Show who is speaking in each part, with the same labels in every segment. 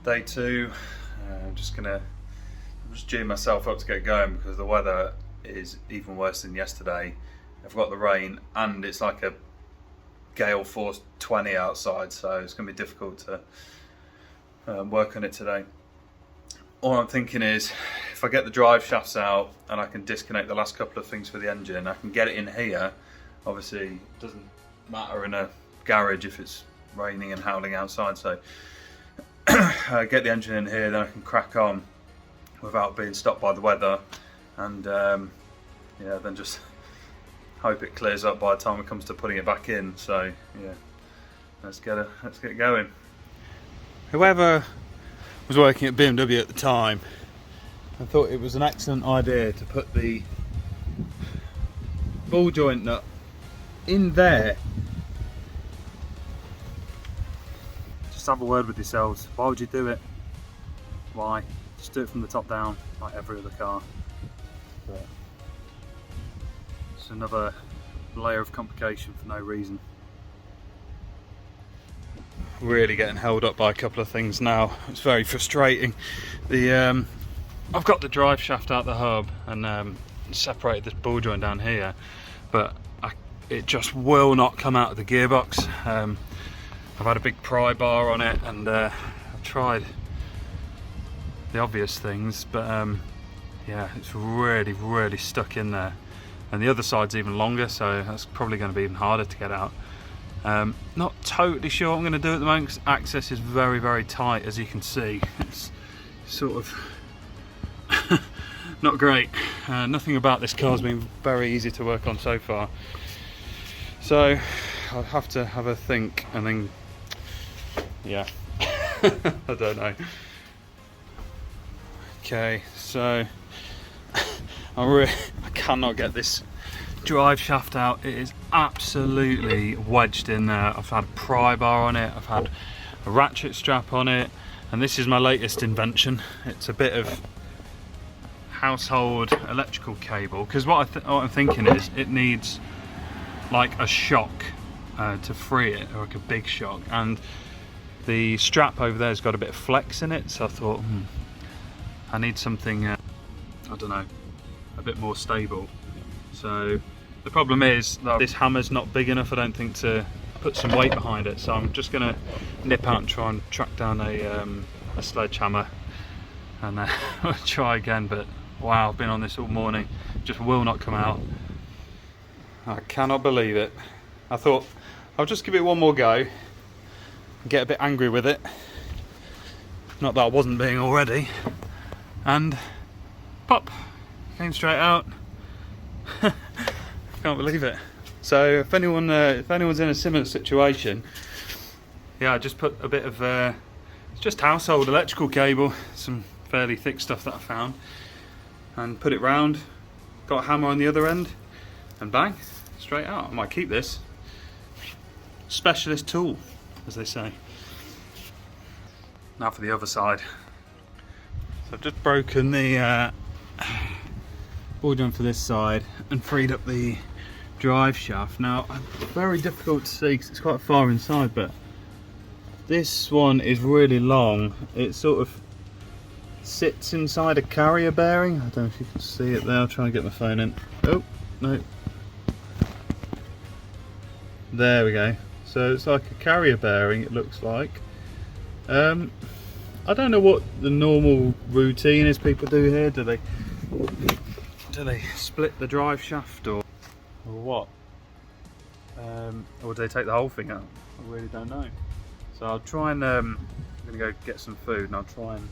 Speaker 1: Day 2, I'm just gee myself up to get going because the weather is even worse than yesterday. I've got the rain and it's like a gale force 20 outside, so it's going to be difficult to work on it today. All I'm thinking is if I get the drive shafts out and I can disconnect the last couple of things for the engine, I can get it in here. Obviously it doesn't matter in a garage if it's raining and howling outside, so get the engine in here, then I can crack on without being stopped by the weather, and yeah, then just hope it clears up by the time it comes to putting it back in. So yeah, let's get going. Whoever was working at BMW at the time, I thought it was an excellent idea to put the ball joint nut in there. Just have a word with yourselves. Why would you do it? Why? Just do it from the top down, like every other car. But it's another layer of complication for no reason. Really getting held up by a couple of things now. It's very frustrating. I've got the drive shaft out the hub and separated this ball joint down here, but it just will not come out of the gearbox. I've had a big pry bar on it, and I've tried the obvious things, but yeah, it's really stuck in there. And the other side's even longer, so that's probably going to be even harder to get out. Not totally sure what I'm going to do at the moment because access is very tight, as you can see. It's sort of not great. Nothing about this car's been very easy to work on so far. So I'll have to have a think and then, yeah, I don't know. Okay, so I cannot get this drive shaft out. It is absolutely wedged in there. I've had a pry bar on it, I've had a ratchet strap on it, and this is my latest invention. It's a bit of household electrical cable, because what I'm thinking is it needs like a shock to free it, or like a big shock, and the strap over there has got a bit of flex in it, so I thought I need something I don't know, a bit more stable. So the problem is that this hammer's not big enough, I don't think, to put some weight behind it, so I'm just going to nip out and try and track down a sledgehammer and I'll try again. But wow, I've been on this all morning, just will not come out. I cannot believe it. I thought I'll just give it one more go and get a bit angry with it, not that I wasn't being already, and pop, came straight out. Can't believe it. So if anyone's in a similar situation, yeah, I just put a bit of it's just household electrical cable, some fairly thick stuff that I found, and put it round, got a hammer on the other end, and bang, straight out. I might keep this. Specialist tool, as they say. Now for the other side. So I've just broken the ball joint for this side and freed up the drive shaft. Now, very difficult to see because it's quite far inside, but this one is really long. It sort of sits inside a carrier bearing. I don't know if you can see it there. I'll try and get my phone in. Oh, no. There we go. So it's like a carrier bearing, it looks like. I don't know what the normal routine is people do here. Do they split the drive shaft or what? Or do they take the whole thing out? I really don't know. So I'll try and I'm gonna go get some food and I'll try and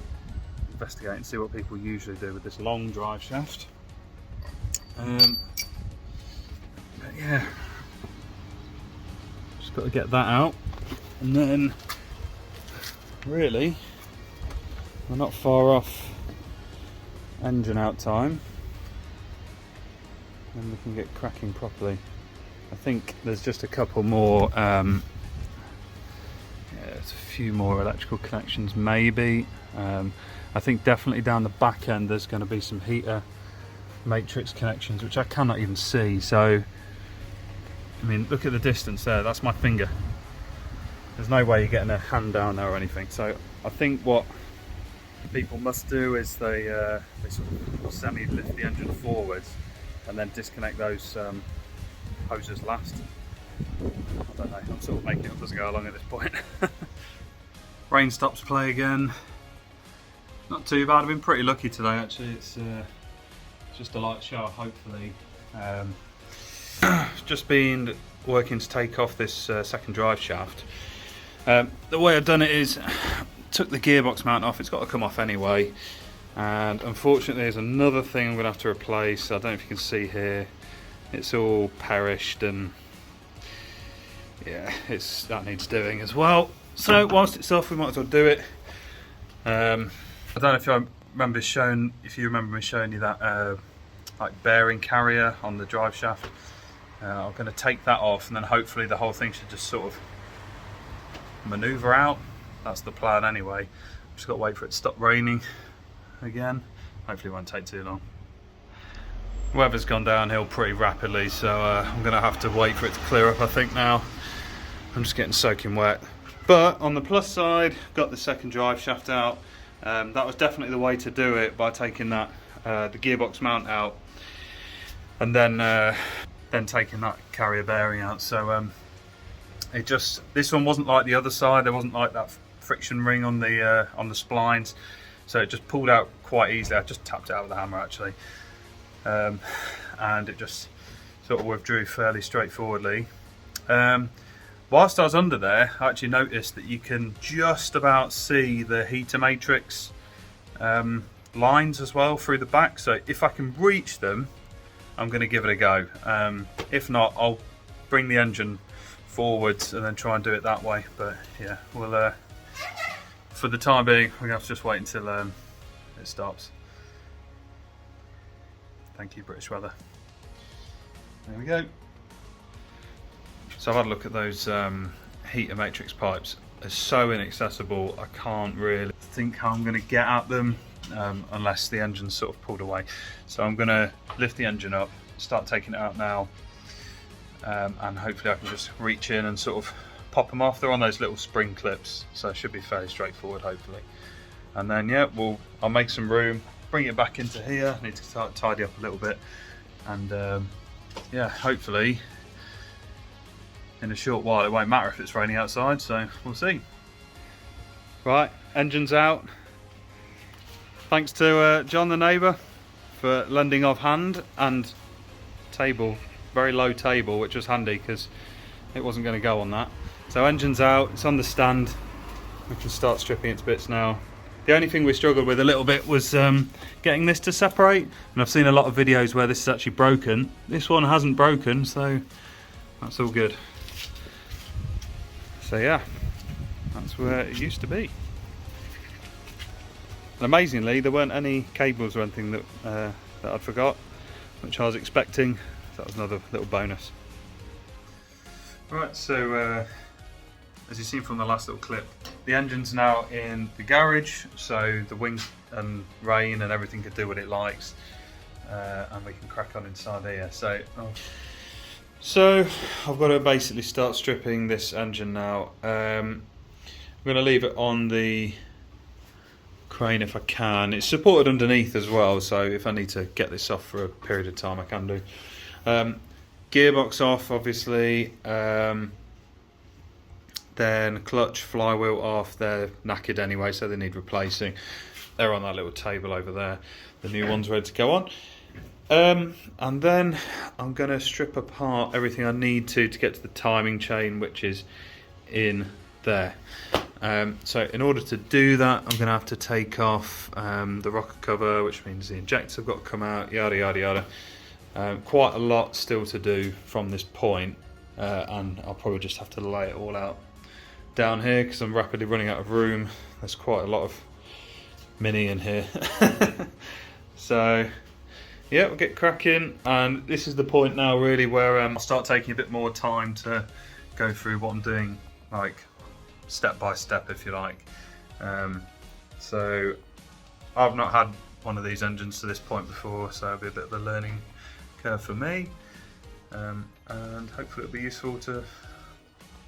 Speaker 1: investigate and see what people usually do with this long drive shaft. But yeah, just got to get that out, and then really we're not far off engine out time, and we can get cracking properly. I think there's just a couple more there's a few more electrical connections maybe. I think definitely down the back end there's going to be some heater matrix connections which I cannot even see. So I mean, look at the distance there, that's my finger. There's no way you're getting a hand down there or anything. So I think what people must do is they sort of semi-lift the engine forwards and then disconnect those hoses last. I don't know, I'm sort of making it up as I go along at this point. Rain stops play again. Not too bad, I've been pretty lucky today actually. It's just a light shower, hopefully. Just been working to take off this second drive shaft. The way I've done it is took the gearbox mount off. It's got to come off anyway, and unfortunately there's another thing I'm going to have to replace. I don't know if you can see here, it's all perished, and yeah, that needs doing as well. So whilst it's off, we might as well do it. I don't know if you remember me showing you that like bearing carrier on the drive shaft. I'm going to take that off, and then hopefully the whole thing should just sort of manoeuvre out. That's the plan anyway. Just got to wait for it to stop raining again. Hopefully it won't take too long. Weather's gone downhill pretty rapidly, so I'm going to have to wait for it to clear up I think now. I'm just getting soaking wet. But on the plus side, got the second drive shaft out. That was definitely the way to do it, by taking that the gearbox mount out and then taking that carrier bearing out. So this one wasn't like the other side. There wasn't like that friction ring on the splines, so it just pulled out quite easily. I just tapped it out with a hammer actually, and it just sort of withdrew fairly straightforwardly. Whilst I was under there, I actually noticed that you can just about see the heater matrix lines as well through the back. So if I can reach them, I'm going to give it a go. If not, I'll bring the engine forwards and then try and do it that way. But yeah, we'll for the time being, we're going to have to just wait until it stops. Thank you, British weather. There we go. So I've had a look at those heater matrix pipes. They're so inaccessible, I can't really think how I'm going to get at them unless the engine's sort of pulled away. So I'm going to lift the engine up, start taking it out now, and hopefully I can just reach in and sort of pop them off. They're on those little spring clips, so it should be fairly straightforward hopefully. And then yeah, I'll make some room, bring it back into here. I need to start tidy up a little bit, and yeah, hopefully in a short while it won't matter if it's raining outside, so we'll see. Right, engine's out. Thanks to John the neighbour for lending off hand and table, very low table, which was handy because it wasn't going to go on that. So engine's out, it's on the stand. We can start stripping it to bits now. The only thing we struggled with a little bit was getting this to separate, and I've seen a lot of videos where this is actually broken. This one hasn't broken, so that's all good. So yeah, that's where it used to be. And amazingly, there weren't any cables or anything that I'd forgot, which I was expecting. So that was another little bonus. Right, so as you've seen from the last little clip, the engine's now in the garage, so the wind and rain and everything can do what it likes, and we can crack on inside here. So I've got to basically start stripping this engine now. I'm going to leave it on the crane if I can. It's supported underneath as well, so if I need to get this off for a period of time I can do. Gearbox off obviously, then clutch, flywheel off. They're knackered anyway, so they need replacing. They're on that little table over there. The new one's ready to go on. And then I'm going to strip apart everything I need to get to the timing chain, which is in there. So in order to do that, I'm going to have to take off the rocker cover, which means the injectors have got to come out, yada yada yada. Quite a lot still to do from this point, and I'll probably just have to lay it all out down here because I'm rapidly running out of room. There's quite a lot of mini in here. So yeah, we'll get cracking, and this is the point now really where I'll start taking a bit more time to go through what I'm doing, like step by step, if you like. So I've not had one of these engines to this point before, so it'll be a bit of a learning curve for me, and hopefully it'll be useful to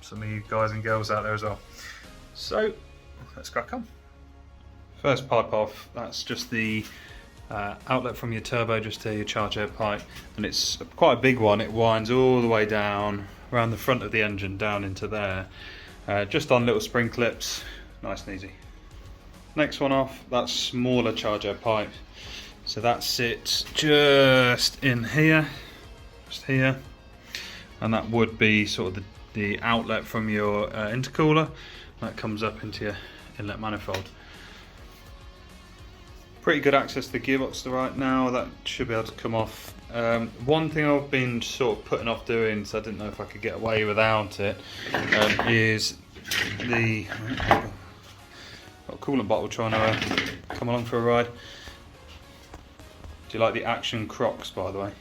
Speaker 1: some of you guys and girls out there as well. So let's crack on. First pipe off, that's just the outlet from your turbo, just to your charge air pipe, and it's quite a big one. It winds all the way down around the front of the engine down into there, just on little spring clips, nice and easy. Next one off, that's smaller charge air pipe, so that sits just in here, just here, and that would be sort of the outlet from your intercooler that comes up into your inlet manifold. Pretty good access to the gearbox right now, that should be able to come off. One thing I've been sort of putting off doing, so I didn't know if I could get away without it, is the got a coolant bottle trying to come along for a ride. Do you like the Action Crocs, by the way?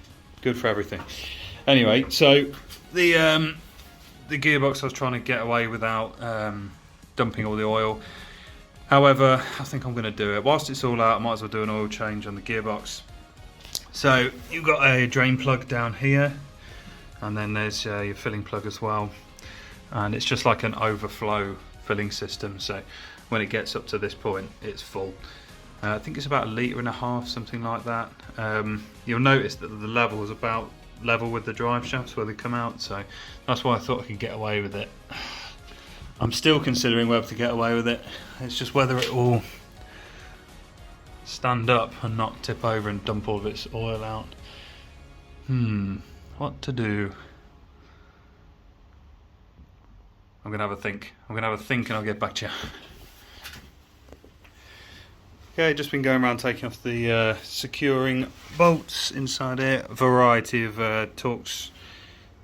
Speaker 1: Good for everything. Anyway, so the gearbox I was trying to get away without dumping all the oil. However, I think I'm going to do it. Whilst it's all out, I might as well do an oil change on the gearbox. So you've got a drain plug down here, and then there's your filling plug as well. And it's just like an overflow filling system. So when it gets up to this point, it's full. I think it's about 1.5 litres, something like that. You'll notice that the level is about level with the drive shafts where they come out. So that's why I thought I could get away with it. I'm still considering whether to get away with it. It's just whether it will stand up and not tip over and dump all of its oil out. What to do? I'm gonna have a think. and I'll get back to you. Okay, just been going around taking off the securing bolts inside it. A variety of Torx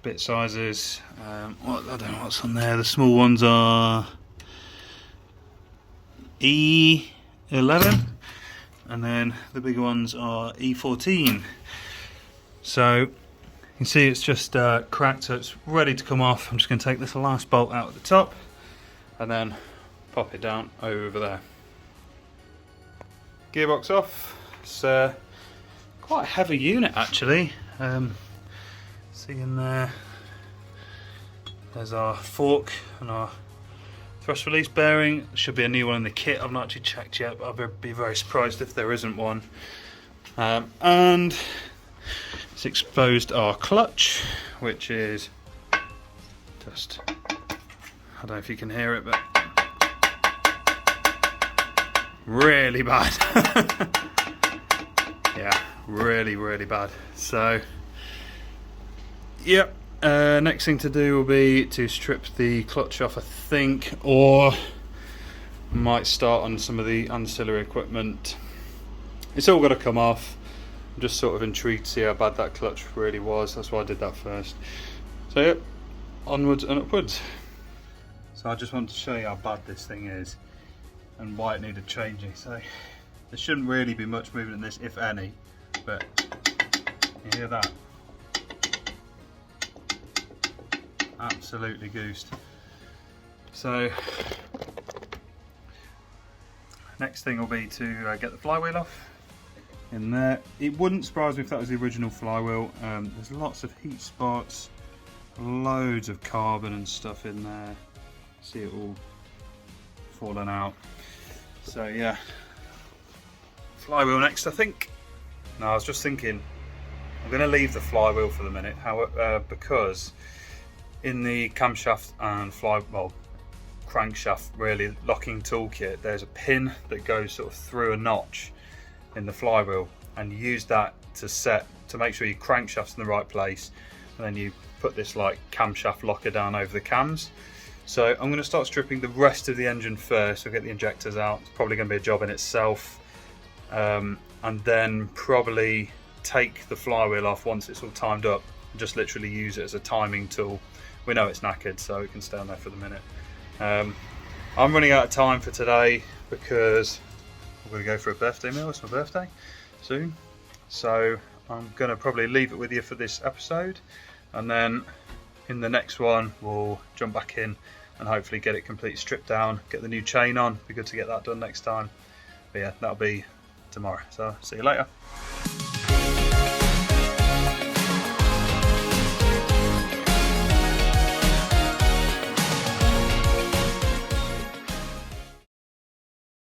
Speaker 1: bit sizes. I don't know what's on there. The small ones are E11, and then the bigger ones are E14. So you can see it's just cracked, so it's ready to come off. I'm just going to take this last bolt out at the top and then pop it down over there. Gearbox off. It's quite a heavy unit actually. See in there, there's our fork and our thrust release bearing. There should be a new one in the kit. I've not actually checked yet, but I'll be very surprised if there isn't one. And it's exposed our clutch, which is just, I don't know if you can hear it, but really bad. Yeah, really bad. So yep, next thing to do will be to strip the clutch off, I think, or might start on some of the ancillary equipment. It's all got to come off. I'm just sort of intrigued to see how bad that clutch really was. That's why I did that first. So yep, onwards and upwards. So I just wanted to show you how bad this thing is and why it needed changing. So there shouldn't really be much movement in this, if any, but you hear that? Absolutely goosed. So next thing will be to get the flywheel off in there. It wouldn't surprise me if that was the original flywheel. There's lots of heat spots, loads of carbon and stuff in there. See it all falling out. So yeah, flywheel next I think. Now I was just thinking I'm going to leave the flywheel for the minute, because in the camshaft and crankshaft really locking toolkit, there's a pin that goes sort of through a notch in the flywheel, and you use that to make sure your crankshaft's in the right place, and then you put this like camshaft locker down over the cams. So I'm going to start stripping the rest of the engine first. We'll get the injectors out. It's probably going to be a job in itself, and then probably take the flywheel off once it's all timed up and just literally use it as a timing tool. We know it's knackered, so it can stay on there for the minute. I'm running out of time for today because I'm going to go for a birthday meal. It's my birthday soon, so I'm going to probably leave it with you for this episode, and then in the next one we'll jump back in and hopefully get it completely stripped down, get the new chain on. Be good to get that done next time. But yeah, that'll be tomorrow, so see you later.